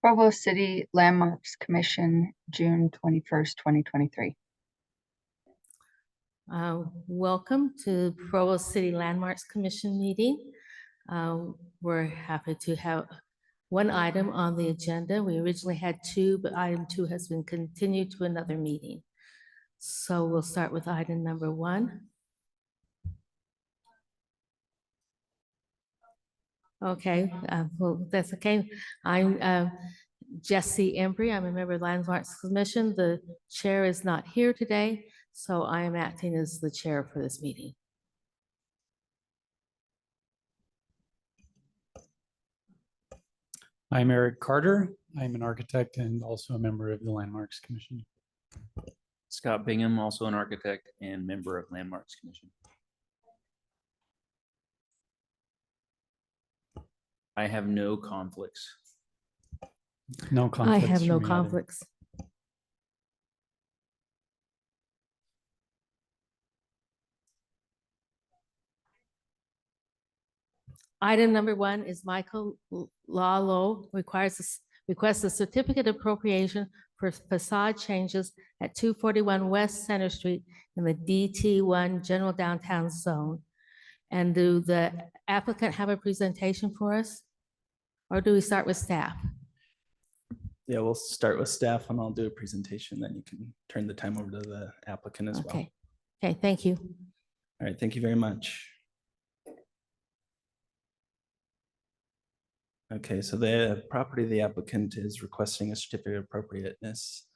Provo City Landmarks Commission, June 21st, 2023. Welcome to Provo City Landmarks Commission meeting. We're happy to have one item on the agenda. We originally had two, but item 2 has been continued to another meeting. So we'll start with item number 1. Okay, well, that's okay. I'm Jessie Embry. I'm a member of the Landmarks Commission. The chair is not here today, so I am acting as the chair for this meeting. I'm Eric Carter. I'm an architect and also a member of the Landmarks Commission. Scott Bingham, also an architect and member of Landmarks Commission. I have no conflicts. No conflicts. I have no for me either. conflicts. Item number 1 is Michael Lawlor requests a certificate of appropriation for facade changes at 241 West Center Street in the DT1 General Downtown Zone. And do the applicant have a presentation for us? Or do we start with staff? Yeah, we'll start with staff and I'll do a presentation, then you can turn the time over to the applicant as well. Okay. Okay, thank you. All right, thank you very much. Okay, so the property the applicant is requesting a certificate of appropriateness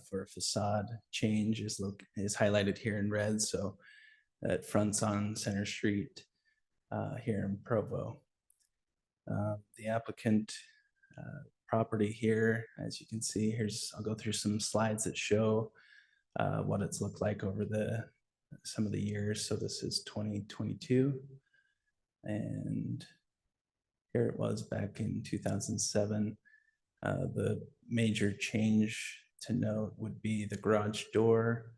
for a facade change is highlighted here in red. So that fronts on Center Street here in Provo. The applicant property here, as you can see, I'll go through some slides that show what it's looked like over some of the years. So this is 2022, and here it was back in 2007. The major change to note would be the garage door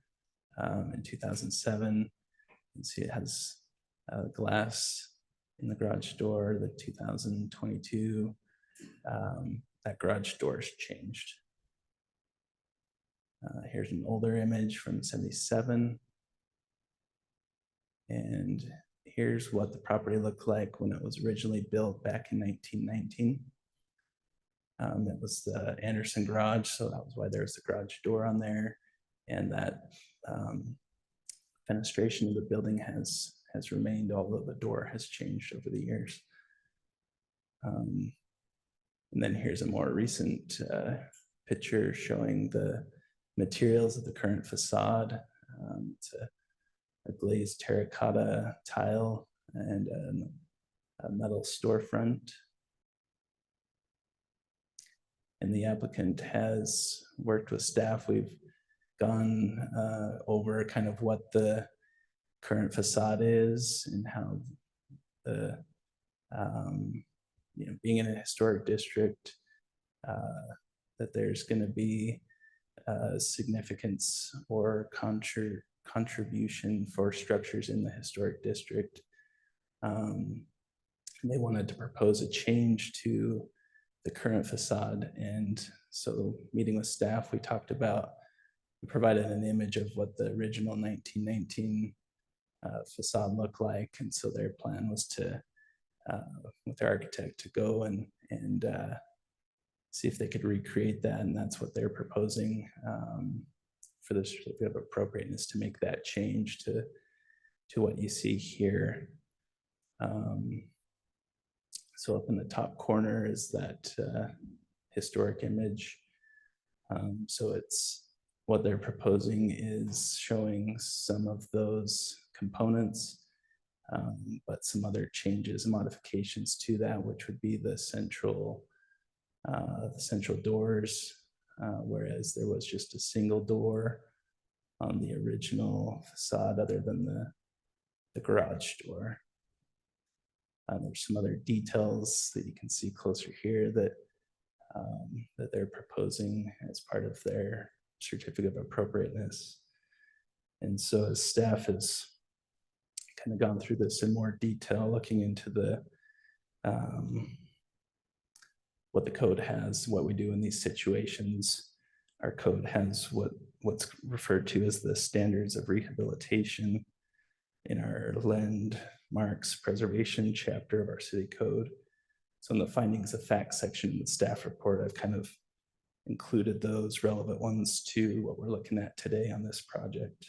in 2007. You can see it has glass in the garage door. The 2022, that garage door is changed. Here's an older image from 77. And here's what the property looked like when it was originally built back in 1919. It was the Anderson garage, so that was why there's the garage door on there. And that fenestration of the building has remained, although the door has changed over the years. And then here's a more recent picture showing the materials of the current facade. It's a glazed terracotta tile and a metal storefront. And the applicant has worked with staff. We've gone over kind of what the current facade is and how the being in a historic district, that there's going to be significance or contribution for structures in the historic district. They wanted to propose a change to the current facade, and so meeting with staff, we provided an image of what the original 1919 facade looked like, and so their plan was to with their architect to go and see if they could recreate that, and that's what they're proposing for the certificate of appropriateness, to make that change to what you see here. So up in the top corner is that historic image. So it's what they're proposing is showing some of those components, but some other changes and modifications to that, which would be the central doors, whereas there was just a single door on the original facade other than the garage door. There's some other details that you can see closer here that they're proposing as part of their certificate of appropriateness. And so as staff has kind of gone through this in more detail, looking into the what the code has, what we do in these situations. Our code has what's referred to as the standards of rehabilitation in our landmarks preservation chapter of our city code. So in the findings of fact section in the staff report, I've kind of included those relevant ones to what we're looking at today on this project.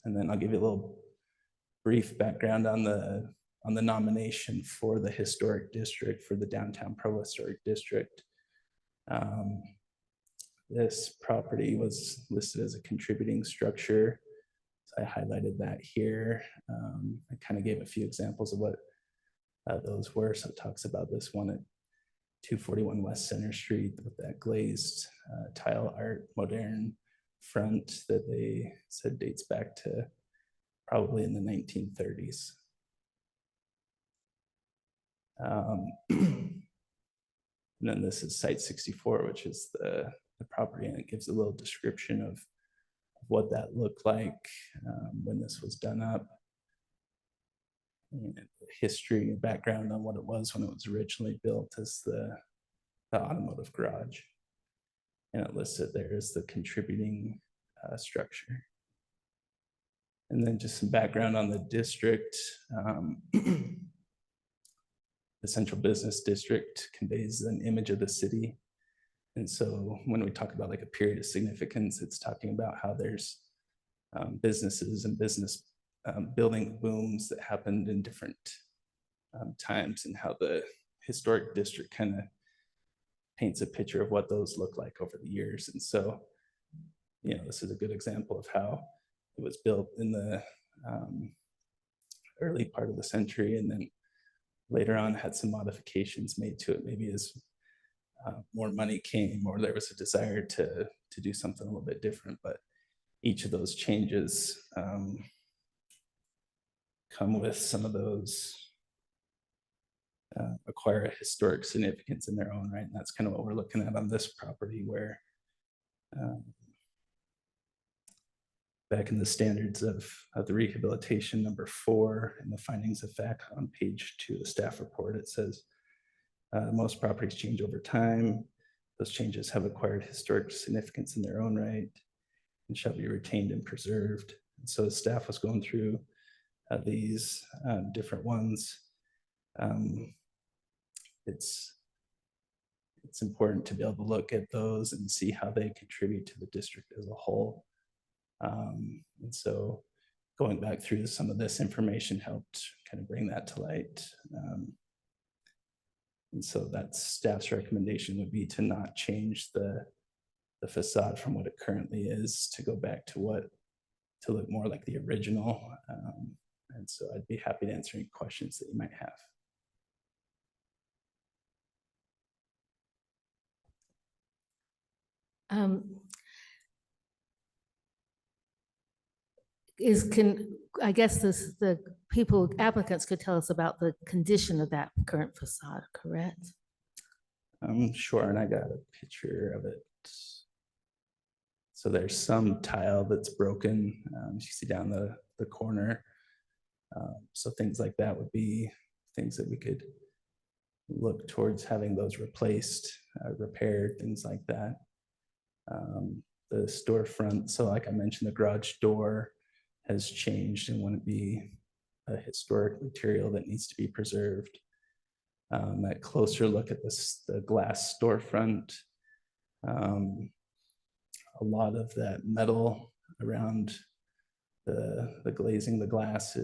And then I'll give you a little brief background on the nomination for the historic district, for the downtown Provo Historic District. This property was listed as a contributing structure. So I highlighted that here. I kind of gave a few examples of what those were. So it talks about this one at 241 West Center Street with that glazed tile art, modern front that they said dates back to probably in the 1930s. And then this is site 64, which is the property, and it gives a little description of what that looked like when this was done up. And history and background on what it was when it was originally built as the automotive garage. And it listed there as the contributing structure. And then just some background on the district. The central business district conveys an image of the city. And so when we talk about like a period of significance, it's talking about how there's businesses and business building booms that happened in different times, and how the historic district kind of paints a picture of what those look like over the years. And so, you know, this is a good example of how it was built in the early part of the century, and then later on had some modifications made to it, maybe as more money came, or there was a desire to do something a little bit different. But each of those changes come with some of those acquire a historic significance in their own right. And that's kind of what we're looking at on this property, where back in the standards of the rehabilitation number 4 in the findings of fact on page 2 of the staff report, it says most properties change over time. Those changes have acquired historic significance in their own right and shall be retained and preserved. And so the staff was going through these different ones. It's important to be able to look at those and see how they contribute to the district as a whole. And so going back through some of this information helped kind of bring that to light. And so that's staff's recommendation would be to not change the facade from what it currently is, to go back to look more like the original. And so I'd be happy to answer any questions that you might have. I guess the applicants could tell us about the condition of that current facade, correct? Sure, and I got a picture of it. So there's some tile that's broken, you see down the corner. So things like that would be things that we could look towards having those replaced, repaired, things like that. The storefront, so like I mentioned, the garage door has changed and wouldn't be a historic material that needs to be preserved. A closer look at the glass storefront, a lot of that metal around the glazing, the glass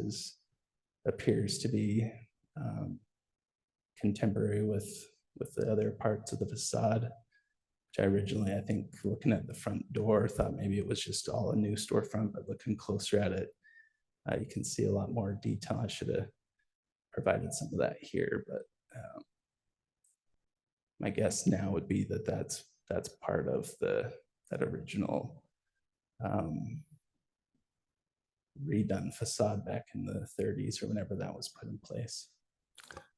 appears to be contemporary with the other parts of the facade, which I originally, I think, looking at the front door, thought maybe it was just all a new storefront, but looking closer at it, you can see a lot more detail. I should have provided some of that here, but my guess now would be that that's part of that original redone facade back in the 30s or whenever that was put in place.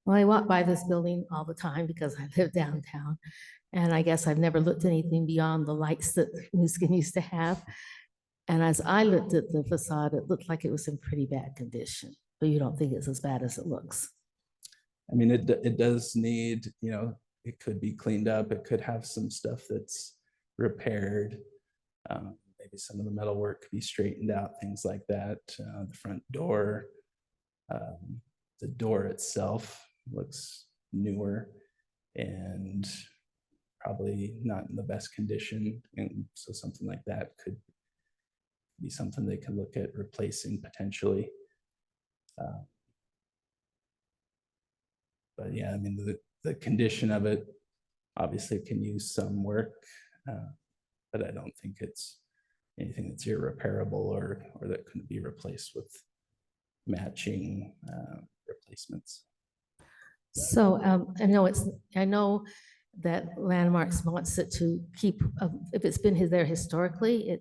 Well, I walk by this building all the time because I live downtown, and I guess I've never looked at anything beyond the lights that New Skin used to have. And as I looked at the facade, it looked like it was in pretty bad condition, but you don't think it's as bad as it looks. I mean, it does need, you know, it could be cleaned up. It could have some stuff that's repaired. Maybe some of the metal work could be straightened out, things like that. The front door, the door itself looks newer and probably not in the best condition. And so something like that could be something they can look at replacing potentially. But yeah, I mean, the condition of it obviously can use some work, but I don't think it's anything that's irreparable or that couldn't be replaced with matching replacements. So I know that Landmarks wants it to keep, if it's been there historically,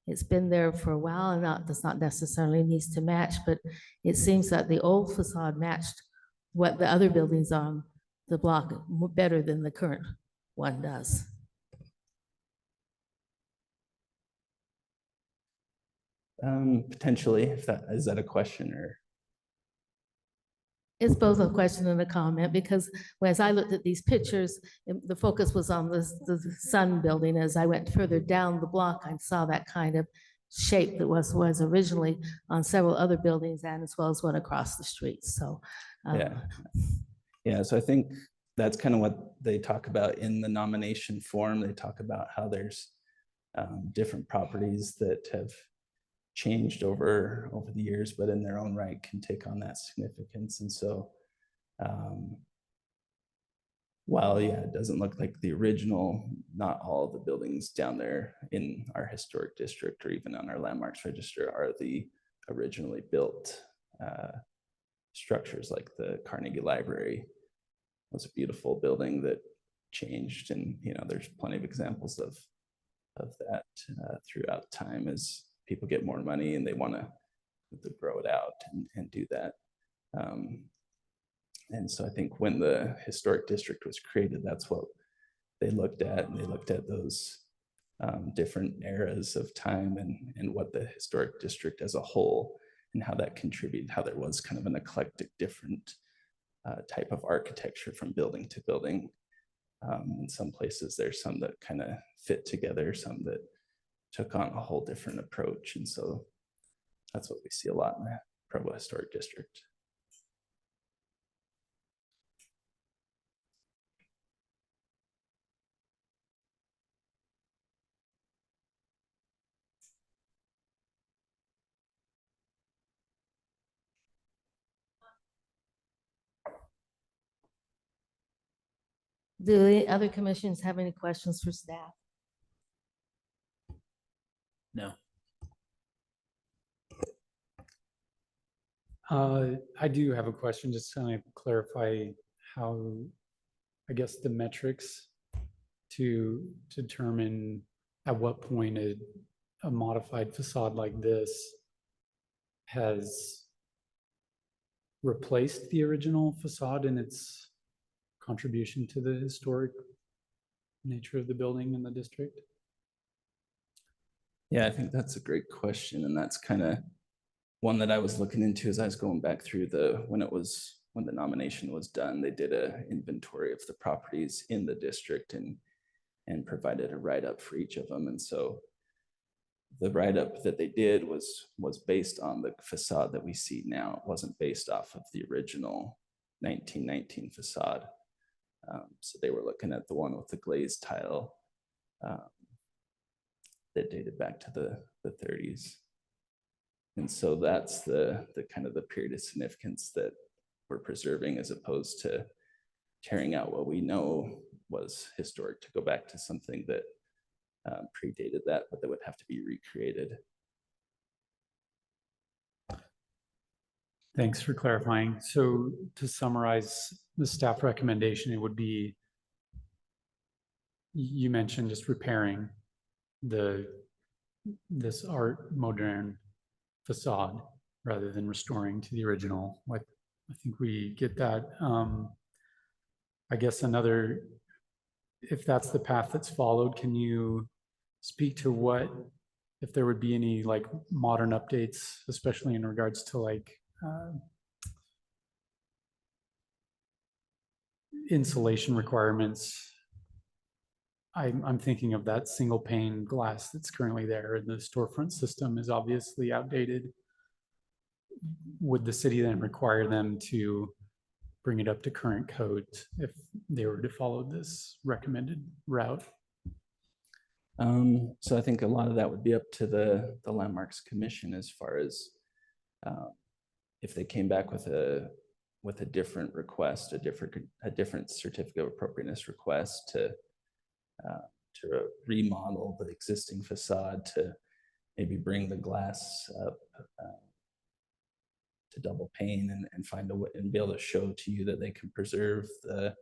it's been there for a while and does not necessarily needs to match, but it seems that the old facade matched what the other buildings on the block better than the current one does. Potentially, if that is that a question or? It's both a question and a comment, because as I looked at these pictures, the focus was on the Sun building. As I went further down the block, I saw that kind of shape that was originally on several other buildings and as well as one across the street. So yeah, so I think that's kind of what they talk about in the nomination form. They talk about how there's different properties that have changed over the years, but in their own right can take on that significance. And so while yeah, it doesn't look like the original, not all the buildings down there in our historic district or even on our landmarks register are the originally built structures. Like the Carnegie Library was a beautiful building that changed, and you know, there's plenty of examples of that throughout time as people get more money and they want to grow it out and do that. And so I think when the historic district was created, that's what they looked at, and they looked at those different eras of time and what the historic district as a whole and how that contributed, how there was kind of an eclectic different type of architecture from building to building. In some places there's some that kind of fit together, some that took on a whole different approach. And so that's what we see a lot in the Provo Historic District. do the other commissions have any questions for staff? No. I do have a question, just to kind of clarify how, I guess, the metrics to determine at what point a modified facade like this has replaced the original facade in its contribution to the historic nature of the building in the district? Yeah, I think that's a great question. And that's kind of one that I was looking into as I was going back through when the nomination was done. They did an inventory of the properties in the district and provided a write-up for each of them. And so the write-up that they did was based on the facade that we see now. It wasn't based off of the original 1919 facade. So they were looking at the one with the glazed tile that dated back to the 30s. And so that's the kind of the period of significance that we're preserving, as opposed to tearing out what we know was historic to go back to something that predated that, but that would have to be recreated. Thanks for clarifying. So to summarize the staff recommendation, it would be, you mentioned just repairing this art modern facade rather than restoring to the original. I think we get that. I guess if that's the path that's followed, can you speak to what if there would be any like modern updates, especially in regards to like insulation requirements. I'm thinking of that single pane glass that's currently there, and the storefront system is obviously outdated. Would the city then require them to bring it up to current codes if they were to follow this recommended route? So I think a lot of that would be up to the Landmarks Commission as far as if they came back with a different request, a different certificate of appropriateness request to remodel the existing facade, to maybe bring the glass up to double pane and find a way and be able to show to you that they can preserve the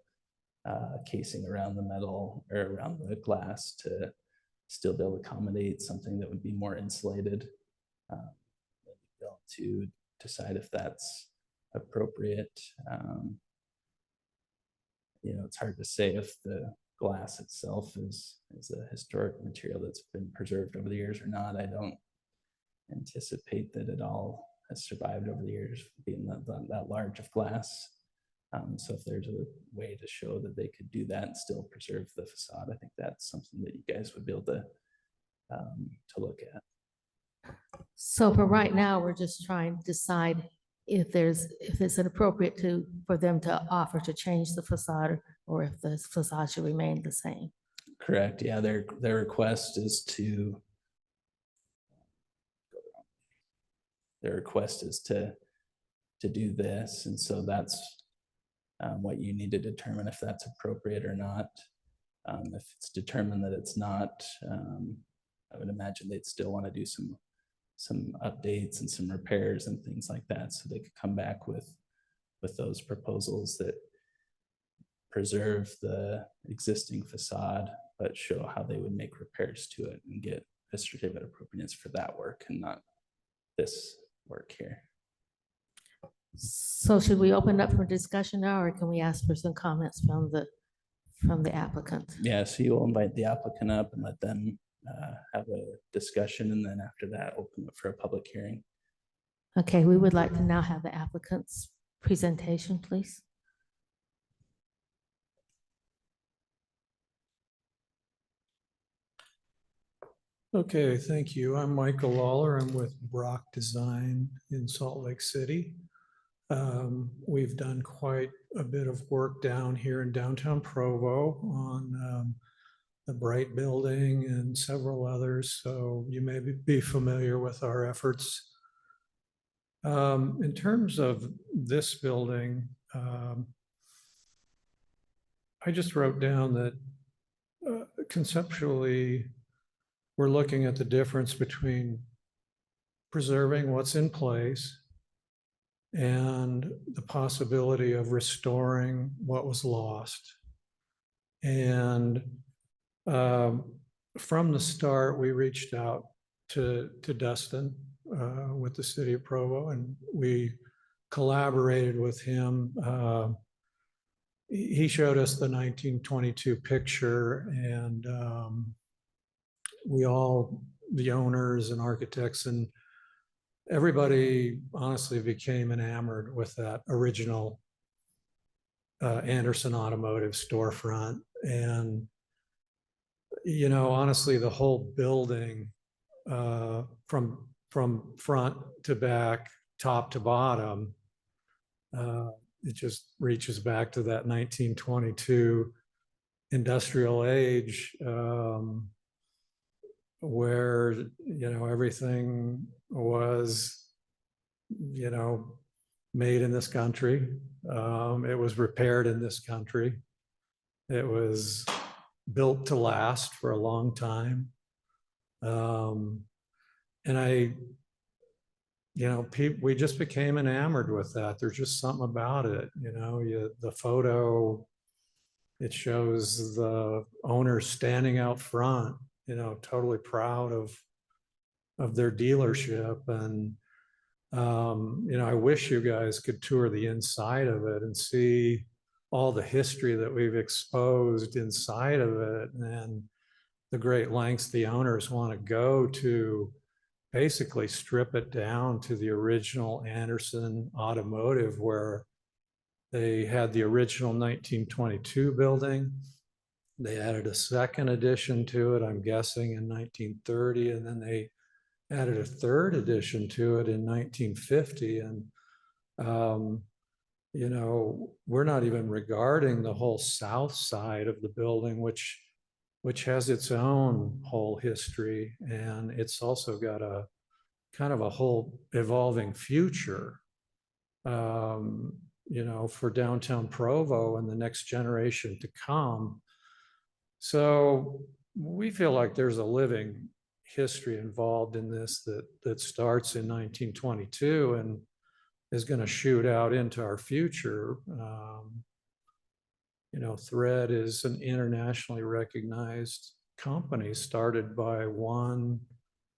casing around the metal or around the glass to still be able to accommodate something that would be more insulated. Be able to decide if that's appropriate. It's hard to say if the glass itself is a historic material that's been preserved over the years or not. I don't anticipate that it all has survived over the years, being that large of glass. So if there's a way to show that they could do that and still preserve the facade, I think that's something that you guys would be able to look at. So for right now, we're just trying to decide if it's inappropriate for them to offer to change the facade, or if the facade should remain the same. Correct. Yeah, their request is to do this, and so that's what you need to determine if that's appropriate or not. If it's determined that it's not, I would imagine they'd still want to do some updates and some repairs and things like that, so they could come back with those proposals that preserve the existing facade, but show how they would make repairs to it and get a certificate of appropriateness for that work and not this work here. So should we open up for discussion now, or can we ask for some comments from the applicant? Yeah, so you'll invite the applicant up and let them have a discussion, and then after that, open it for a public hearing. Okay, we would like to now have the applicant's presentation, please. Okay, thank you. I'm Michael Lawlor. I'm with Brock Design in Salt Lake City. We've done quite a bit of work down here in downtown Provo on the Bright Building and several others, so you may be familiar with our efforts. In terms of this building, I just wrote down that conceptually, we're looking at the difference between preserving what's in place and the possibility of restoring what was lost. And from the start, we reached out to Dustin with the city of Provo, and we collaborated with him. He showed us the 1922 picture, and we all, the owners and architects and everybody, honestly became enamored with that original Anderson Automotive storefront. And honestly, the whole building from front to back, top to bottom, it just reaches back to that 1922 industrial age, where everything was made in this country. It was repaired in this country. It was built to last for a long time. And we just became enamored with that. There's just something about it. The photo, it shows the owner standing out front, totally proud of their dealership. And I wish you guys could tour the inside of it and see all the history that we've exposed inside of it. And the great lengths the owners want to go to basically strip it down to the original Anderson Automotive, where they had the original 1922 building. They added a second addition to it, I'm guessing in 1930, and then they added a third addition to it in 1950. And, you know, we're not even regarding the whole south side of the building, which has its own whole history. And it's also got a kind of a whole evolving future, you know, for downtown Provo and the next generation to come. So we feel like there's a living history involved in this that starts in 1922 and is going to shoot out into our future. You know, Thread is an internationally recognized company started by one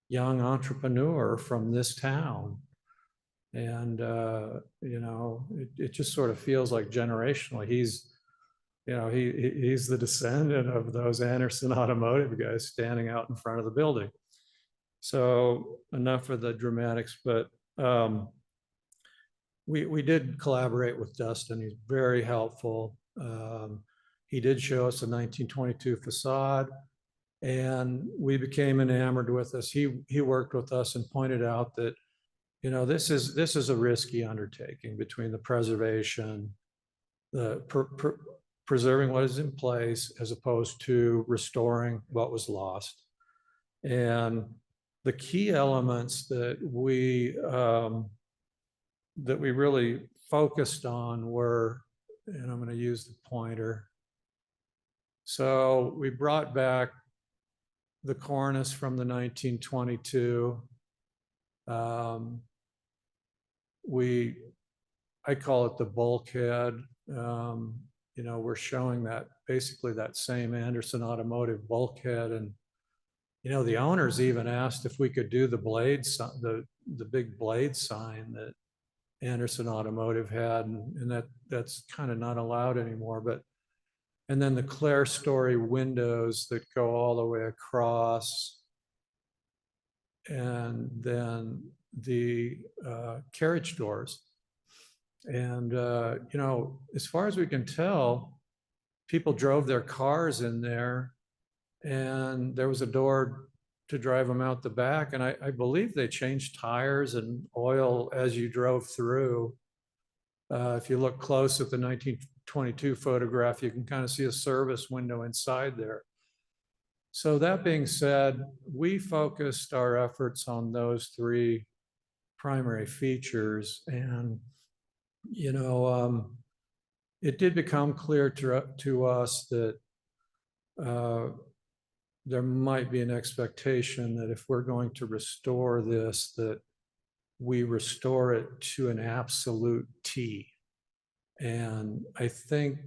young entrepreneur from this town. And, you know, it just sort of feels like generationally, he's the descendant of those Anderson Automotive guys standing out in front of the building. So enough of the dramatics, but we did collaborate with Dustin. He's very helpful. He did show us a 1922 facade, and we became enamored with this. He worked with us and pointed out that, you know, this is a risky undertaking between the preservation, the preserving what is in place as opposed to restoring what was lost. And the key elements that we really focused on were, and I'm going to use the pointer. So we brought back the cornice from the 1922. I call it the bulkhead. You know, we're showing that basically that same Anderson Automotive bulkhead. And, you know, the owners even asked if we could do the blade, the big blade sign that Anderson Automotive had, and that's kind of not allowed anymore. But, and then the clerestory windows that go all the way across, and then the carriage doors. And, you know, as far as we can tell, people drove their cars in there, and there was a door to drive them out the back. And I believe they changed tires and oil as you drove through. If you look close at the 1922 photograph, you can kind of see a service window inside there. So that being said, we focused our efforts on those three primary features. And, you know, it did become clear to us that there might be an expectation that if we're going to restore this, that we restore it to an absolute T. And I think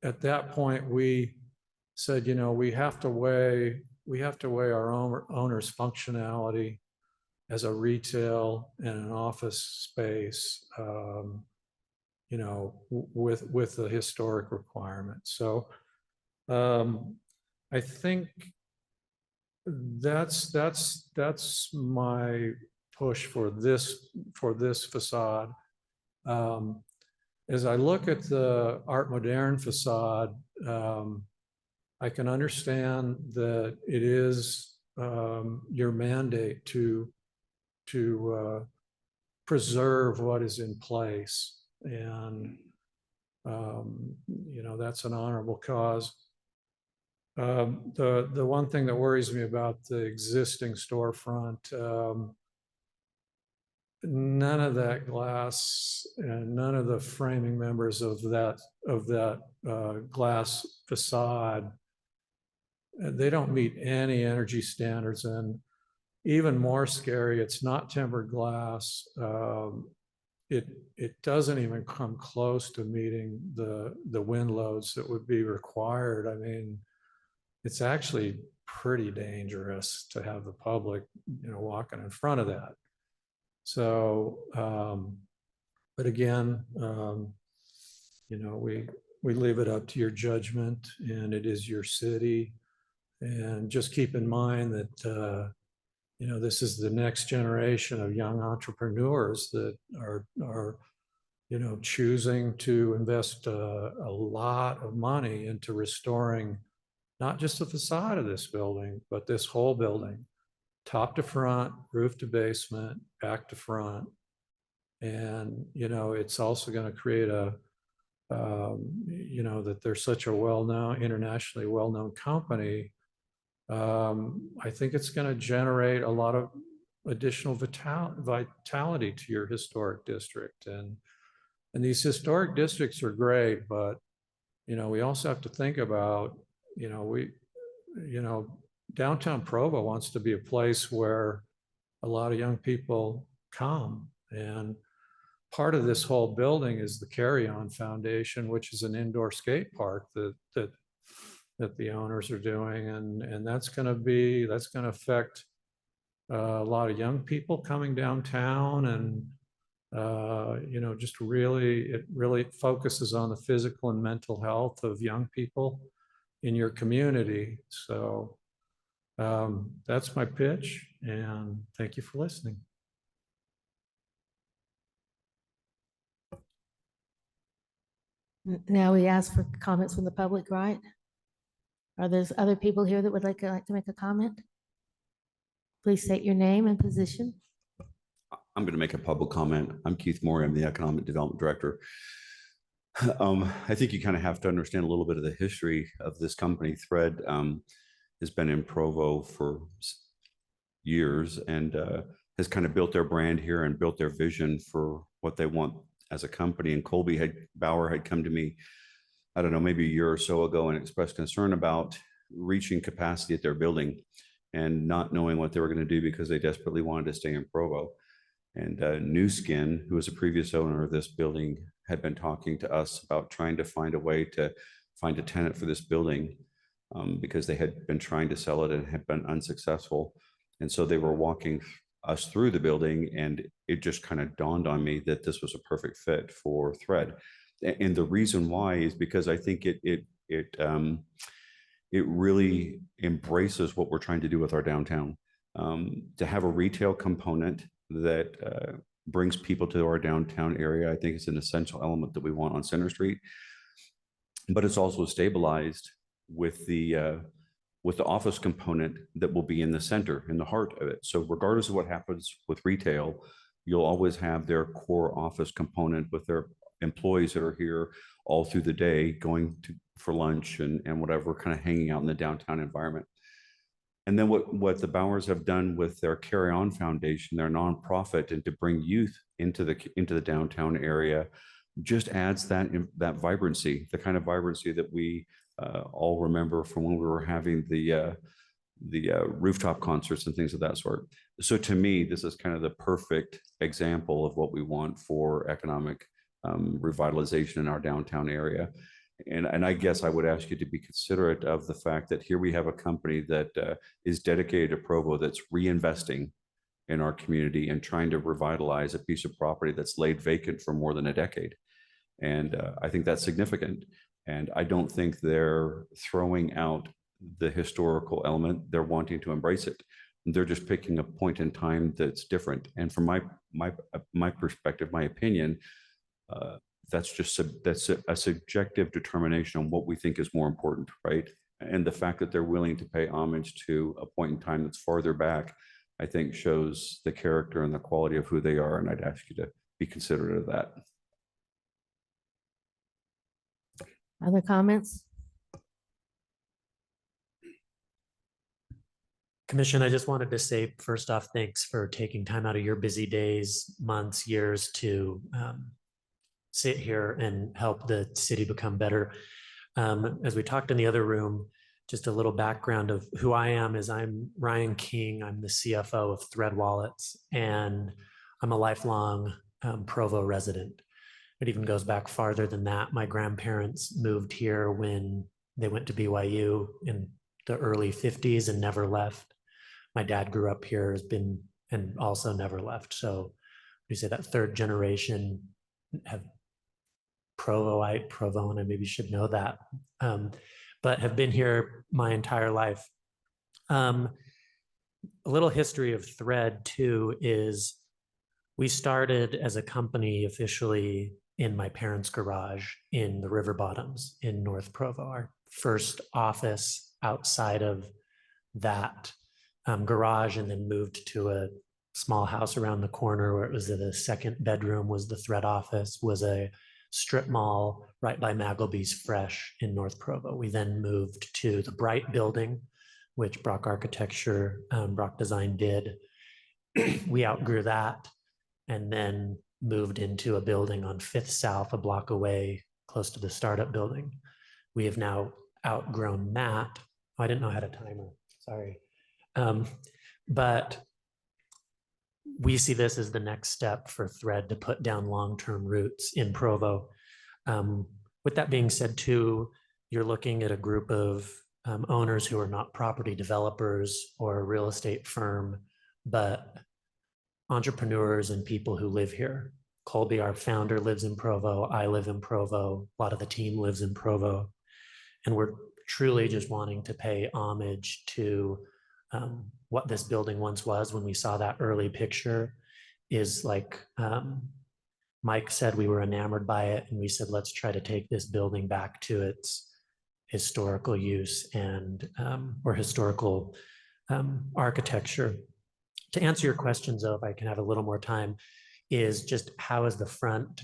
at that point we said, you know, we have to weigh our owner's functionality as a retail and an office space, you know, with the historic requirements. So I think that's my push for this facade. As I look at the Art Moderne facade, I can understand that it is your mandate to preserve what is in place, and you know, that's an honorable cause. The one thing that worries me about the existing storefront, none of that glass and none of the framing members of that glass facade, they don't meet any energy standards. And even more scary, it's not tempered glass. It doesn't even come close to meeting the wind loads that would be required. I mean, it's actually pretty dangerous to have the public, you know, walking in front of that. So, but again, you know, we leave it up to your judgment, and it is your city. And just keep in mind that, this is the next generation of young entrepreneurs that are choosing to invest a lot of money into restoring not just the facade of this building, but this whole building, top to front, roof to basement, back to front. And, it's also going to create that they're such a well-known, internationally well-known company. I think it's going to generate a lot of additional vitality to your historic district. And these historic districts are great, but, we also have to think about, downtown Provo wants to be a place where a lot of young people come. And part of this whole building is the Carry On Foundation, which is an indoor skate park that the owners are doing. And that's going to affect a lot of young people coming downtown. And it really focuses on the physical and mental health of young people in your community. So that's my pitch, and thank you for listening. Now we ask for comments from the public, right? Are there other people here that would like to make a comment? Please state your name and position. I'm going to make a public comment. I'm Keith Moore. I'm the Economic Development Director. I think you kind of have to understand a little bit of the history of this company. Thread has been in Provo for years and has kind of built their brand here and built their vision for what they want as a company. And Bauer had come to me, I don't know, maybe a year or so ago and expressed concern about reaching capacity at their building and not knowing what they were going to do because they desperately wanted to stay in Provo. And New Skin, who was a previous owner of this building, had been talking to us about trying to find a way to find a tenant for this building because they had been trying to sell it and had been unsuccessful. And so they were walking us through the building, and it just kind of dawned on me that this was a perfect fit for Thread. And the reason why is because I think it really embraces what we're trying to do with our downtown. To have a retail component that brings people to our downtown area, I think is an essential element that we want on Center Street. But it's also stabilized with the office component that will be in the center, in the heart of it. So regardless of what happens with retail, you'll always have their core office component with their employees that are here all through the day, going for lunch and whatever, kind of hanging out in the downtown environment. And then what the Bauers have done with their Carry On Foundation, their nonprofit, and to bring youth into the downtown area, just adds that vibrancy, the kind of vibrancy that we all remember from when we were having the rooftop concerts and things of that sort. So to me, this is kind of the perfect example of what we want for economic revitalization in our downtown area. And I guess I would ask you to be considerate of the fact that here we have a company that is dedicated to Provo, that's reinvesting in our community and trying to revitalize a piece of property that's laid vacant for more than a decade. And I think that's significant. And I don't think they're throwing out the historical element. They're wanting to embrace it. They're just picking a point in time that's different. And from my perspective, my opinion, that's a subjective determination on what we think is more important, right? And the fact that they're willing to pay homage to a point in time that's farther back, I think shows the character and the quality of who they are. And I'd ask you to be considerate of that. Other comments? Commission, I just wanted to say, first off, thanks for taking time out of your busy days, months, years to sit here and help the city become better. As we talked in the other room, just a little background of who I am is I'm Ryan King. I'm the CFO of Thread Wallets, and I'm a lifelong Provo resident. It even goes back farther than that. My grandparents moved here when they went to BYU in the early 50s and never left. My dad grew up here, has been, and also never left. So we say that third generation have Provo, and I maybe should know that, but have been here my entire life. A little history of Thread too is we started as a company officially in my parents' garage in the River Bottoms in North Provo. Our first office outside of that garage, and then moved to a small house around the corner where it was the second bedroom was the Thread office, was a strip mall right by Maggleby's Fresh in North Provo. We then moved to the Bright building, which Brock Architecture, Brock Design did. We outgrew that and then moved into a building on 5th South, a block away, close to the startup building. We have now outgrown that. Oh, I didn't know how to timer, sorry. But we see this as the next step for Thread to put down long-term roots in Provo. With that being said too, you're looking at a group of owners who are not property developers or a real estate firm, but entrepreneurs and people who live here. Colby, our founder, lives in Provo. I live in Provo. A lot of the team lives in Provo. And we're truly just wanting to pay homage to what this building once was. When we saw that early picture, is like Mike said, we were enamored by it, and we said, let's try to take this building back to its historical use and or historical architecture. To answer your questions, though, if I can have a little more time, is just how is the front?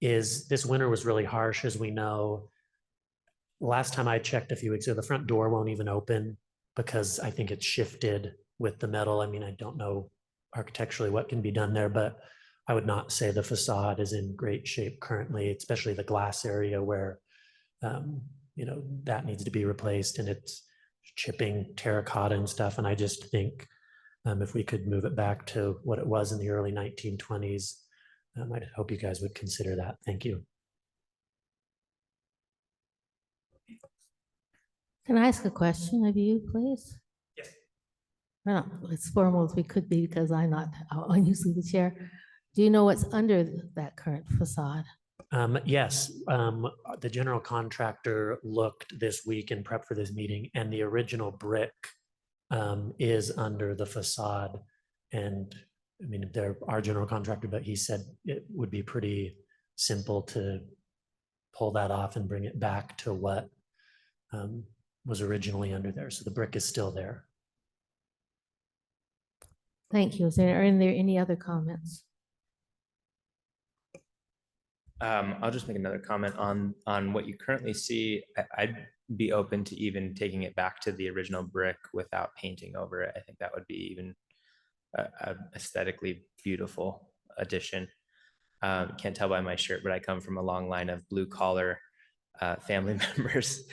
Is this winter was really harsh, as we know. Last time I checked a few weeks ago, the front door won't even open because I think it's shifted with the metal. I mean, I don't know architecturally what can be done there, but I would not say the facade is in great shape currently, especially the glass area where, you know, that needs to be replaced, and it's chipping terracotta and stuff. And I just think if we could move it back to what it was in the early 1920s, I hope you guys would consider that. Thank you. Can I ask a question of you, please? Yes. Well, as formal as we could be, because I'm usually the chair. Do you know what's under that current facade? Yes, the general contractor looked this week in prep for this meeting, and the original brick is under the facade. And I mean, they're our general contractor, but he said it would be pretty simple to pull that off and bring it back to what was originally under there. So the brick is still there. Thank you. Are there any other comments? I'll just make another comment on what you currently see. I'd be open to even taking it back to the original brick without painting over it. I think that would be even a aesthetically beautiful addition. Can't tell by my shirt, but I come from a long line of blue collar family members,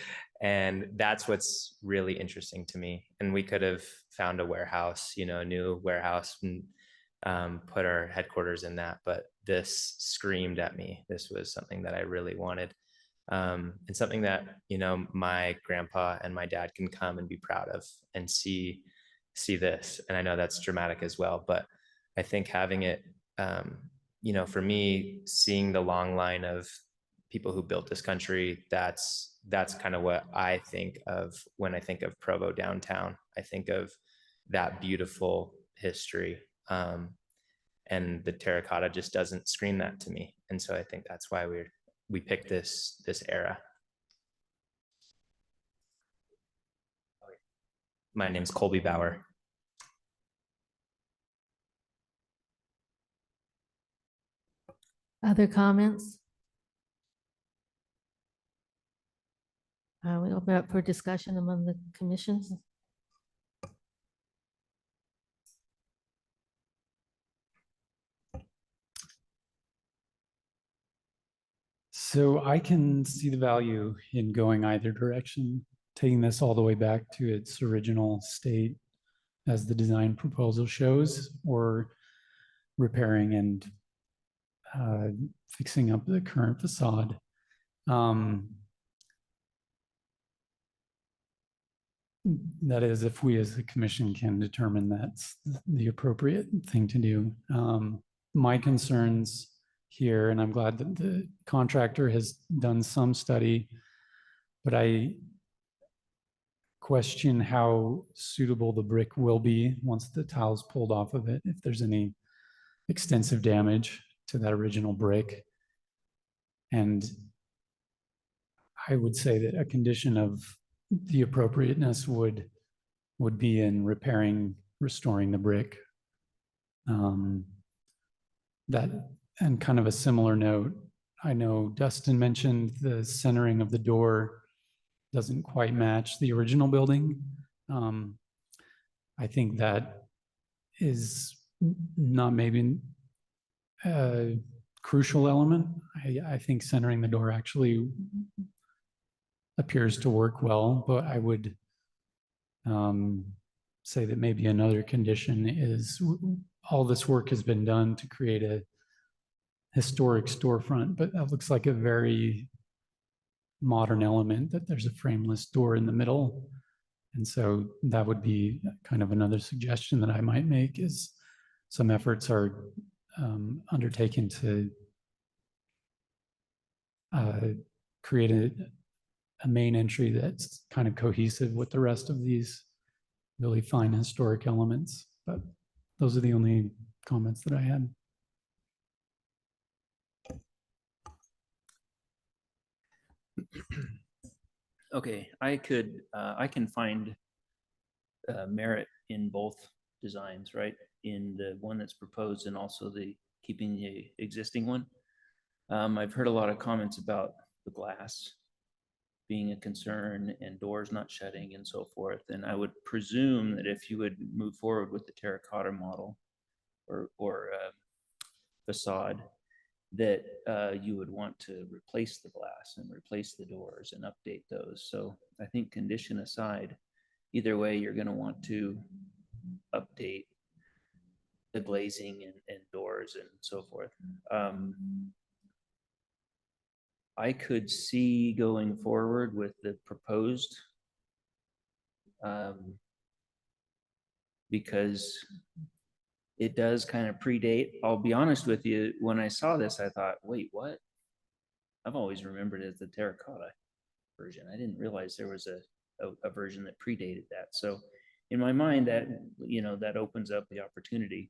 and that's what's really interesting to me. And we could have found a warehouse, you know, a new warehouse, and put our headquarters in that, but this screamed at me. This was something that I really wanted, and something that, you know, my grandpa and my dad can come and be proud of and see this. And I know that's dramatic as well, but I think having it, you know, for me, seeing the long line of people who built this country, that's kind of what I think of when I think of Provo downtown. I think of that beautiful history. And the terracotta just doesn't scream that to me. And so I think that's why we picked this era. My name's Colby Bauer. Other comments? We open up for discussion among the commissions. So I can see the value in going either direction, taking this all the way back to its original state as the design proposal shows, or repairing and fixing up the current facade. That is, if we as the commission can determine that's the appropriate thing to do. My concerns here, and I'm glad that the contractor has done some study, but question how suitable the brick will be once the tile's pulled off of it, if there's any extensive damage to that original brick. And I would say that a condition of the appropriateness would be in repairing, restoring the brick. That, and kind of a similar note, I know Dustin mentioned the centering of the door doesn't quite match the original building. I think that is not maybe a crucial element. I think centering the door actually appears to work well, but I would say that maybe another condition is all this work has been done to create a historic storefront, but that looks like a very modern element, that there's a frameless door in the middle. And so that would be kind of another suggestion that I might make, is some efforts are undertaken to create a main entry that's kind of cohesive with the rest of these really fine historic elements. But those are the only comments that I had. Okay, I can find merit in both designs, right? In the one that's proposed and also the keeping the existing one. I've heard a lot of comments about the glass being a concern and doors not shutting and so forth. And I would presume that if you would move forward with the terracotta model or facade, that you would want to replace the glass and replace the doors and update those. So I think condition aside, either way, you're going to want to update the glazing and doors and so forth. I could see going forward with the proposed because it does kind of predate. I'll be honest with you, when I saw this, I thought, wait, what? I've always remembered it as the terracotta version. I didn't realize there was a version that predated that. So in my mind, that, you know, that opens up the opportunity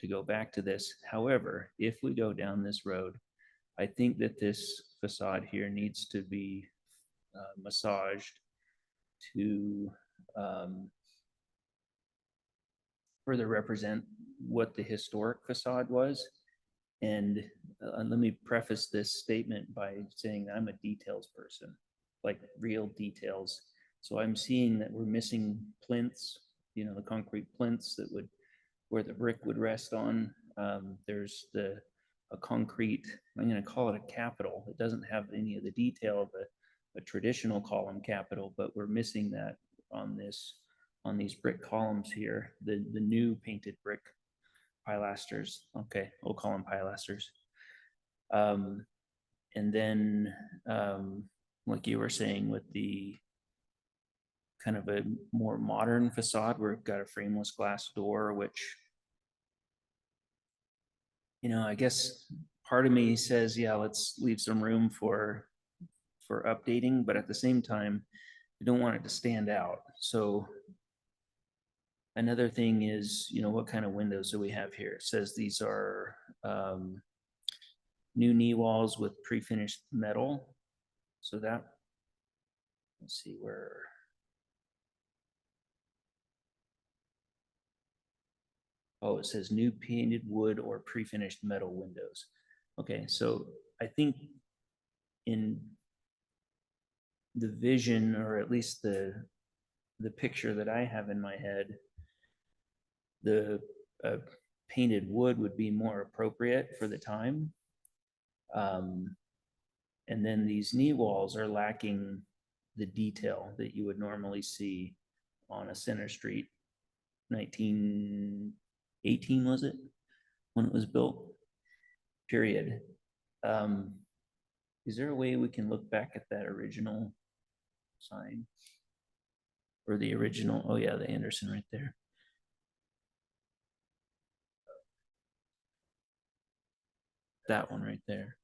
to go back to this. However, if we go down this road, I think that this facade here needs to be massaged to further represent what the historic facade was. And let me preface this statement by saying that I'm a details person, like real details. So I'm seeing that we're missing plinths, you know, the concrete plinths that would, where the brick would rest on. There's a concrete, I'm going to call it a capital. It doesn't have any of the detail of a traditional column capital, but we're missing that on these brick columns here, the new painted brick pilasters. Okay, we'll call them pilasters. And then, like you were saying, with the kind of a more modern facade, where we've got a frameless glass door, which, you know, I guess part of me says, yeah, let's leave some room for updating, but at the same time, you don't want it to stand out. So another thing is, you know, what kind of windows do we have here? It says these are new knee walls with pre-finished metal. So that, let's see where. Oh, it says new painted wood or pre-finished metal windows. Okay, so I think in the vision, or at least the picture that I have in my head, the painted wood would be more appropriate for the time. And then these knee walls are lacking the detail that you would normally see on a Center Street 1918, was it, when it was built? Period. Is there a way we can look back at that original sign? Or the original, oh yeah, the Anderson right there. That one right there.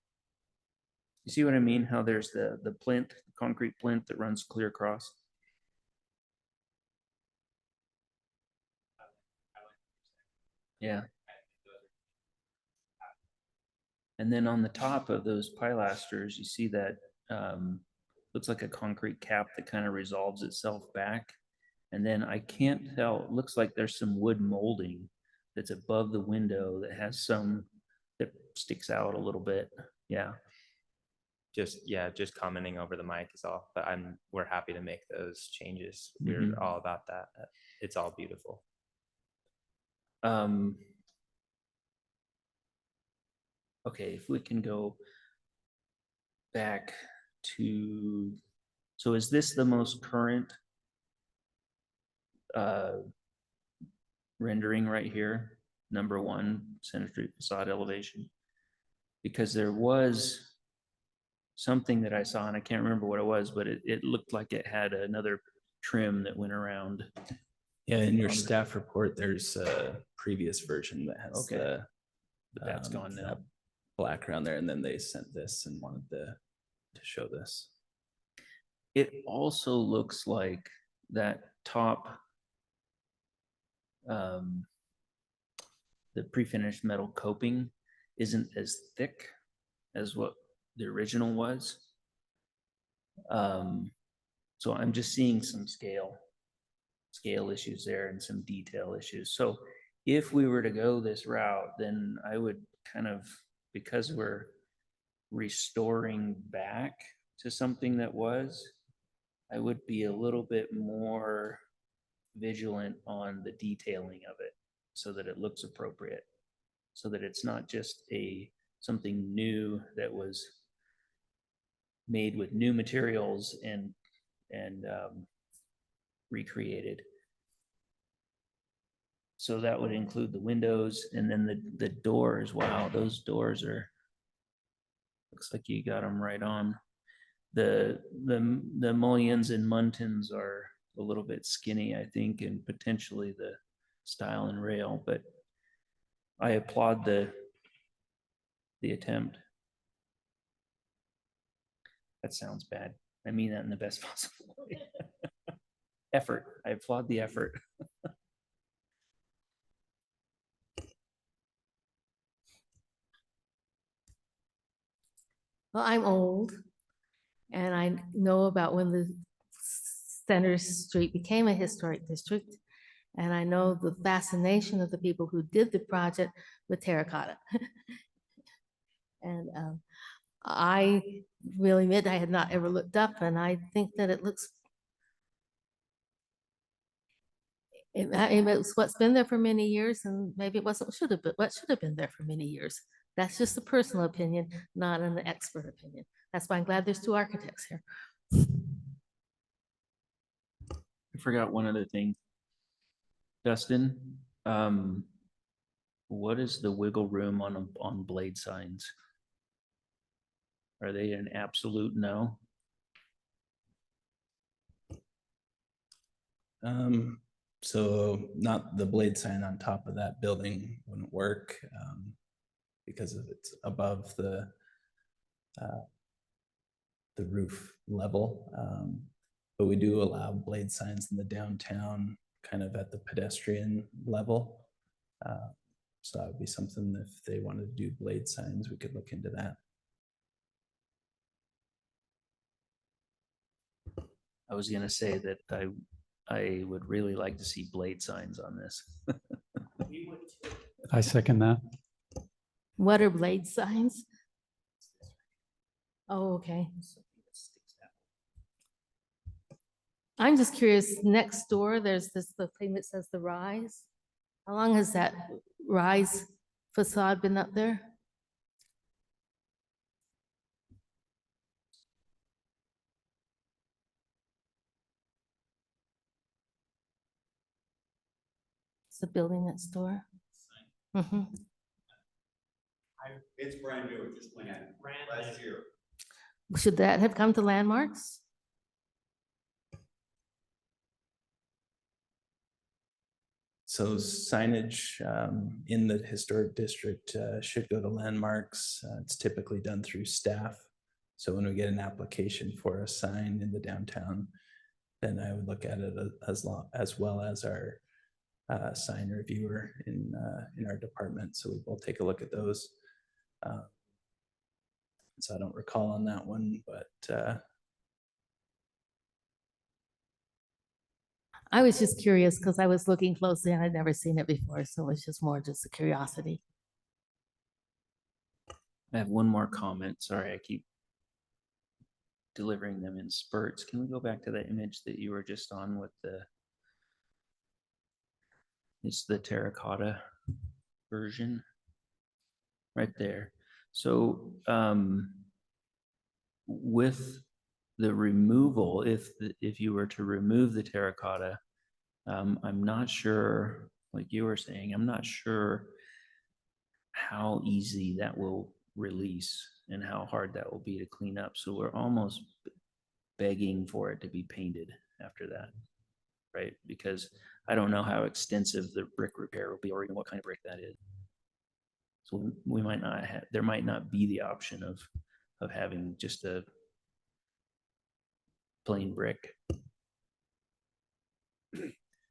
You see what I mean? How there's the plinth, the concrete plinth that runs clear across. Yeah. And then on the top of those pilasters, you see that looks like a concrete cap that kind of resolves itself back. And then I can't tell, it looks like there's some wood molding that's above the window that has some that sticks out a little bit. Yeah. Just commenting over the mic is all, but we're happy to make those changes. We're all about that. It's all beautiful. Okay, if we can go back to, so is this the most current rendering right here? Number 1, Center Street facade elevation? Because there was something that I saw, and I can't remember what it was, but it looked like it had another trim that went around. Yeah, in your staff report, there's a previous version that has Okay. But that's gone now. that black around there, and then they sent this and wanted to show this. It also looks like that top, the pre-finished metal coping isn't as thick as what the original was. So I'm just seeing some scale issues there and some detail issues. So if we were to go this route, then I would kind of, because we're restoring back to something that was, I would be a little bit more vigilant on the detailing of it so that it looks appropriate, so that it's not just something new that was made with new materials and recreated. So that would include the windows and then the doors. Wow, those doors are, looks like you got them right on. The mullions and muntins are a little bit skinny, I think, and potentially the stile and rail, but I applaud the attempt. That sounds bad. I mean that in the best possible way. Effort. I applaud the effort. Well, I'm old and I know about when the Center Street became a historic district. And I know the fascination of the people who did the project with terracotta. And I will admit I had not ever looked up, and I think that it looks, it's what's been there for many years, and maybe it wasn't what should have been there for many years. That's just a personal opinion, not an expert opinion. That's why I'm glad there's 2 architects here. I forgot one other thing. Dustin, what is the wiggle room on blade signs? Are they an absolute no? So not the blade sign on top of that building wouldn't work because of it's above the roof level. But we do allow blade signs in the downtown, kind of at the pedestrian level. So that would be something, if they wanted to do blade signs, we could look into that. I was gonna say that I would really like to see blade signs on this. I second that. What are blade signs? Oh, okay. I'm just curious, next door, there's the thing that says the Rise. How long has that Rise facade been up there? It's the building next door. Mhm. It's brand new, it just went in last year. Should that have come to landmarks? So signage in the historic district should go to landmarks. It's typically done through staff. So when we get an application for a sign in the downtown, then I would look at it as well as our sign reviewer in our department. So we will take a look at those. So I don't recall on that one, but I was just curious because I was looking closely and I'd never seen it before, so it's just more just a curiosity. I have one more comment. Sorry, I keep delivering them in spurts. Can we go back to that image that you were just on with it's the terracotta version right there. So with the removal, if you were to remove the terracotta, I'm not sure, like you were saying, I'm not sure how easy that will release and how hard that will be to clean up. So we're almost begging for it to be painted after that, right? Because I don't know how extensive the brick repair will be or even what kind of brick that is. So we might not have, there might not be the option of having just a plain brick.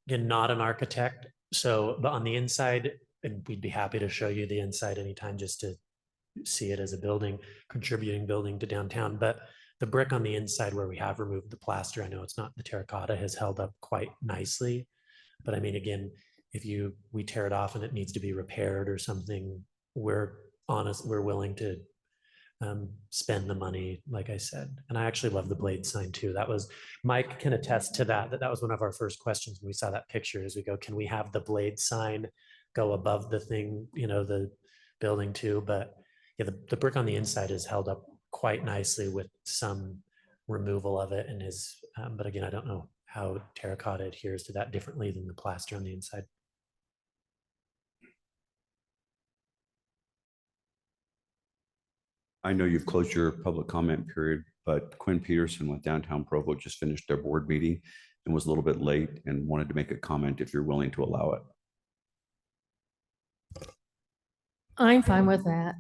Again, not an architect. So, but on the inside, and we'd be happy to show you the inside anytime just to see it as a building, contributing building to downtown. But the brick on the inside where we have removed the plaster, I know it's not the terracotta, has held up quite nicely. But I mean, again, if we tear it off and it needs to be repaired or something, we're willing to spend the money, like I said. And I actually love the blade sign too. That was, Mike can attest to that was one of our first questions when we saw that picture, is we go, can we have the blade sign go above the thing, the building too? But yeah, the brick on the inside is held up quite nicely with some removal of it, and is, but again, I don't know how terracotta adheres to that differently than the plaster on the inside. I know you've closed your public comment period, but Quinn Peterson with Downtown Provo just finished their board meeting and was a little bit late and wanted to make a comment if you're willing to allow it. I'm fine with that.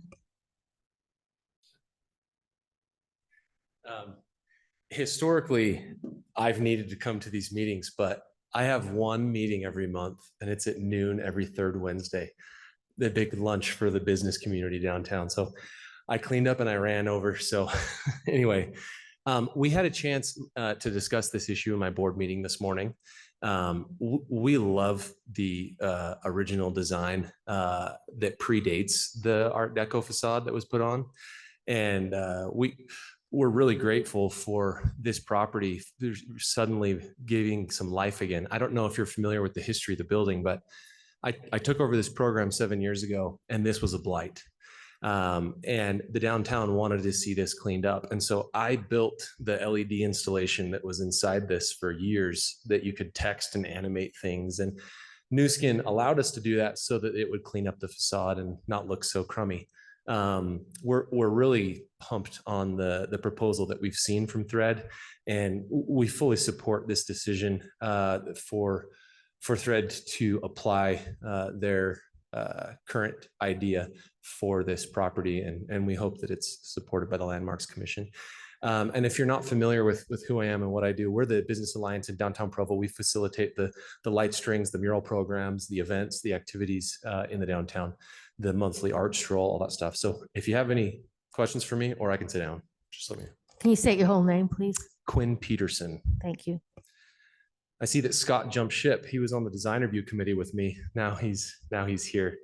Historically, I've needed to come to these meetings, but I have one meeting every month and it's at noon every third Wednesday, the big lunch for the business community downtown. So I cleaned up and I ran over. So anyway, we had a chance to discuss this issue in my board meeting this morning. We love the original design that predates the Art Deco facade that was put on. And we're really grateful for this property suddenly giving some life again. I don't know if you're familiar with the history of the building, but I took over this program 7 years ago and this was a blight. And the downtown wanted to see this cleaned up. And so I built the LED installation that was inside this for years that you could text and animate things. And Nu Skin allowed us to do that so that it would clean up the facade and not look so crummy. We're really pumped on the proposal that we've seen from Thread, and we fully support this decision for Thread to apply their current idea for this property, and we hope that it's supported by the Landmarks Commission. And if you're not familiar with who I am and what I do, we're the Business Alliance in Downtown Provo. We facilitate the light strings, the mural programs, the events, the activities in the downtown, the monthly art stroll, all that stuff. So if you have any questions for me, or I can sit down, just let me know. Can you state your whole name, please? Quinn Peterson. Thank you. I see that Scott jumped ship. He was on the design review committee with me. Now he's here.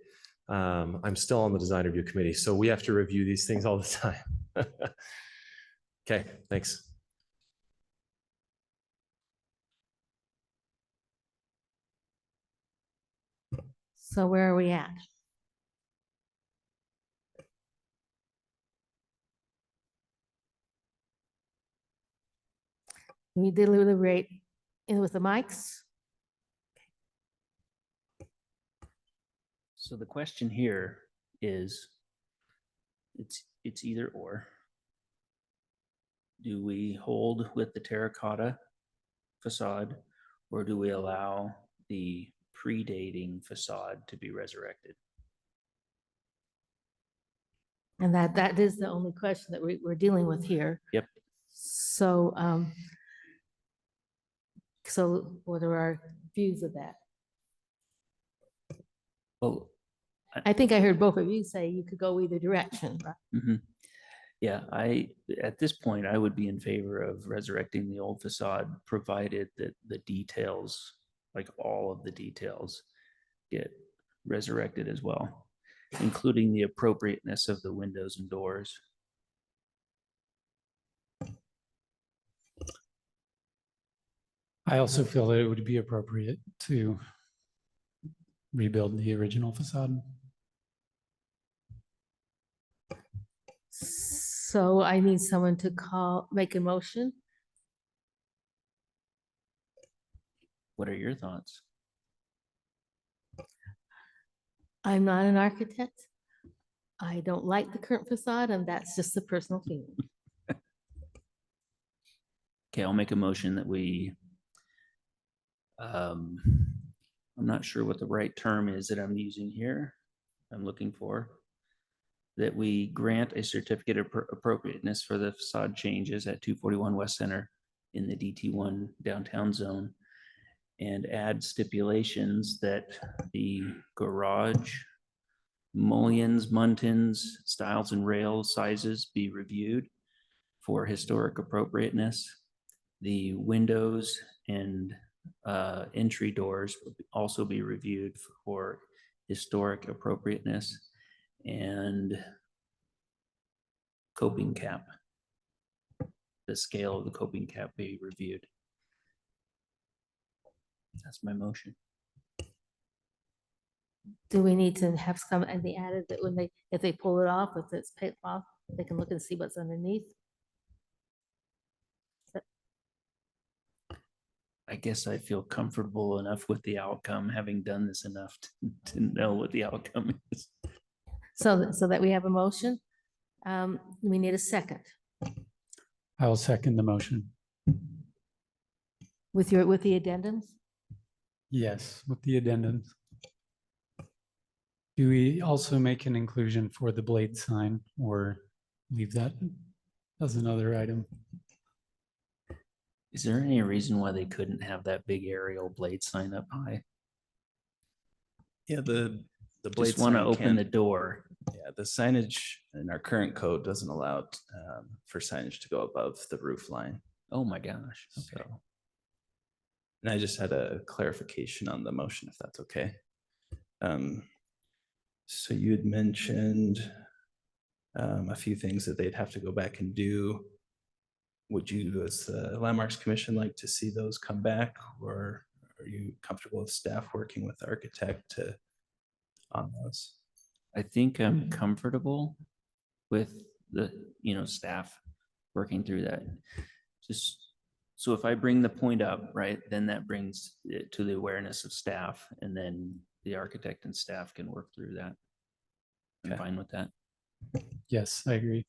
I'm still on the design review committee, so we have to review these things all the time. Okay, thanks. So where are we at? We deliberate in with the mics. So the question here is, it's either or. Do we hold with the terracotta facade, or do we allow the predating facade to be resurrected? And that is the only question that we're dealing with here. Yep. So, so what are our views of that? Well, I think I heard both of you say you could go either direction. Right? mhm. Yeah, at this point, I would be in favor of resurrecting the old facade, provided that the details, like all of the details, get resurrected as well, including the appropriateness of the windows and doors. I also feel that it would be appropriate to rebuild the original facade. So I need someone to make a motion. What are your thoughts? I'm not an architect. I don't like the current facade, and that's just a personal feeling. Okay, I'll make a motion that we, I'm not sure what the right term is that I'm using here. I'm looking for that we grant a certificate of appropriateness for the facade changes at 241 West Center in the DT1 downtown zone, and add stipulations that the garage mullions, muntins, stiles and rail sizes be reviewed for historic appropriateness. The windows and entry doors will also be reviewed for historic appropriateness, and coping cap. The scale of the coping cap be reviewed. That's my motion. Do we need to have some and be added that when if they pull it off, if it's paid off, they can look and see what's underneath? I guess I feel comfortable enough with the outcome, having done this enough to know what the outcome is. So that we have a motion. We need a second I will second the motion. with the addendums. Yes, with the addendums. Do we also make an inclusion for the blade sign, or leave that as another item? Is there any reason why they couldn't have that big aerial blade sign up high? Yeah, the blade Just want to sign open the can't- door. Yeah, the signage in our current code doesn't allow for signage to go above the roof line. Oh my gosh. Okay. So, and I just had a clarification on the motion, if that's okay. So you had mentioned a few things that they'd have to go back and do. Would you, as the Landmarks Commission, like to see those come back, or are you comfortable with staff working with the architect on those? I think I'm comfortable with the, staff working through that. Just, so if I bring the point up, right, then that brings it to the awareness of staff, and then the architect and staff can work through that. I'm Okay. fine with that. Yes, I agree.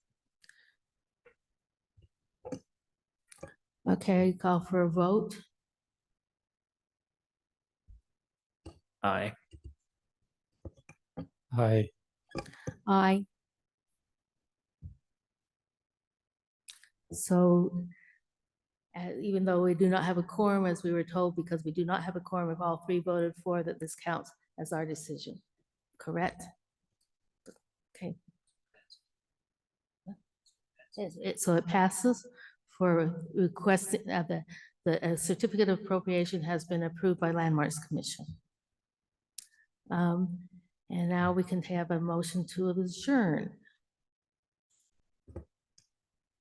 Okay, call for a vote. Aye. Aye. Aye. So even though we do not have a quorum, as we were told, because we do not have a quorum, if all three voted for that, this counts as our decision, correct? Okay. So it passes for requesting the certificate of appropriation has been approved by Landmarks Commission. And now we can have a motion to adjourn.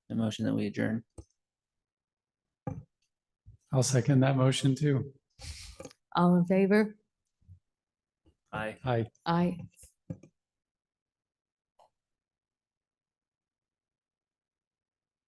The motion that we adjourn. I'll second that motion too. All in favor? Aye. Aye. Aye.